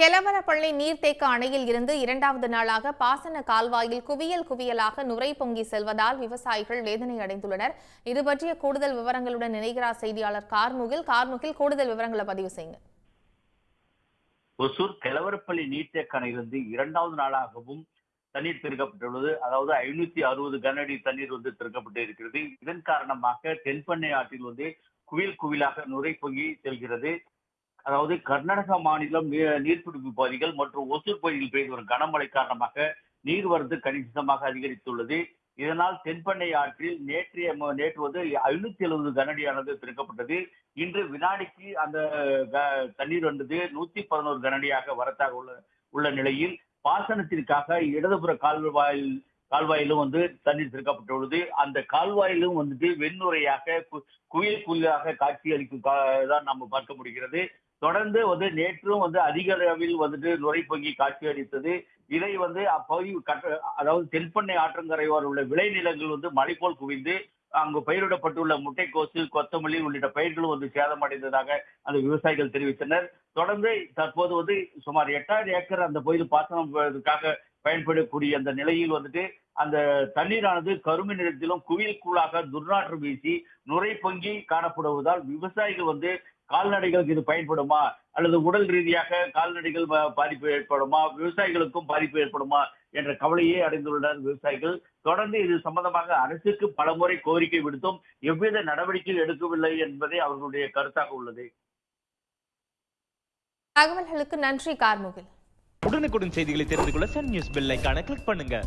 கெலவரப்பள்ளி நீர்த்தேக்க அணையில் இருந்து இரண்டாவது நாளாக பாசன கால்வாயில் குவியல் குவியலாக நுரை பொங்கி செல்வதால் விவசாயிகள் வேதனை அடைந்துள்ளனர். இதுபற்றிய கூடுதல் விவரங்களுடன் இணைகிறார் செய்தியாளர் கார்முகில். கூடுதல் விவரங்களை பதிவு செய்யுங்க. ஒசூர் கெலவரப்பள்ளி நீர்த்தேக்க அணையிலிருந்து இரண்டாவது நாளாகவும் தண்ணீர் திறக்கப்பட்டுள்ளது. அதாவது 560 கனஅடி தண்ணீர் திறக்கப்பட்டு இருக்கிறது. இதன் காரணமாக தென்பெண்ணை ஆற்றில் குவியல் குவியலாக நுரை பொங்கி செல்கிறது. அதாவது கர்நாடகா மாநிலம் நீர்பிடிப்பு பகுதிகள் மற்றும் ஒசூர் பகுதியில் பெய்து வரும் கனமழை காரணமாக நீர்வரத்து கணிசமாக அதிகரித்துள்ளது. இதனால் தென்பெண்ணை ஆற்றில் நேற்று 570 கனஅடியானது திறக்கப்பட்டது. இன்று வினாடிக்கு அந்த தண்ணீர் 111 கனஅடியாக வரத்தாக உள்ள நிலையில் பாசனத்திற்காக இடதுபுற கால்வாயிலும் தண்ணீர் திறக்கப்பட்டுள்ளது. அந்த கால்வாயிலும் வெண்ணுரையாக குயில் குயிலாக காட்சி அளிக்கும் தான் நம்ம பார்க்க முடிகிறது. தொடர்ந்து நேற்றும் அதிக அளவில் நுரை பொங்கி காட்சி அளித்தது. இதை அப்பகுதி அதாவது தென்பெண்ணை ஆற்றங்கரையோர் உள்ள விளைநிலங்கள் மழை போல் குவிந்து அங்கு பயிரிடப்பட்டுள்ள முட்டைக்கோசு, கொத்தமல்லி உள்ளிட்ட பயிர்களும் சேதமடைந்ததாக அந்த விவசாயிகள் தெரிவித்தனர். தொடர்ந்து தற்போது சுமார் 8000 ஏக்கர் அந்த பகுதியில் பாசனத்திற்காக பயன்படக்கூடிய அந்த நிலையில் அந்த தண்ணீரானது கருமை நிறத்திலும் குவியல் கூழாக துர்நாற்றம் வீசி நுரை பொங்கி காணப்படுவதால் விவசாயிகள் கால்நடைகளுக்கு இது பயன்படுமா அல்லது உடல் ரீதியாக கால்நடைகள் பாதிப்பு ஏற்படுமா, விவசாயிகளுக்கும் பாதிப்பு ஏற்படுமா என்ற கவலையை அடைந்துள்ளனர் விவசாயிகள். தொடர்ந்து இது சம்பந்தமாக அரசுக்கு பலமுறை கோரிக்கை விடுத்தும் எவ்வித நடவடிக்கை எடுக்கவில்லை என்பதே அவர்களுடைய கருத்தாக உள்ளது. தகவல்களுக்கு நன்றி கார்முகில். உடனுக்குடன் செய்திகளை தெரிந்து கொள்ள சன் நியூஸ் பெல் ஐகானை கிளிக் பண்ணுங்க.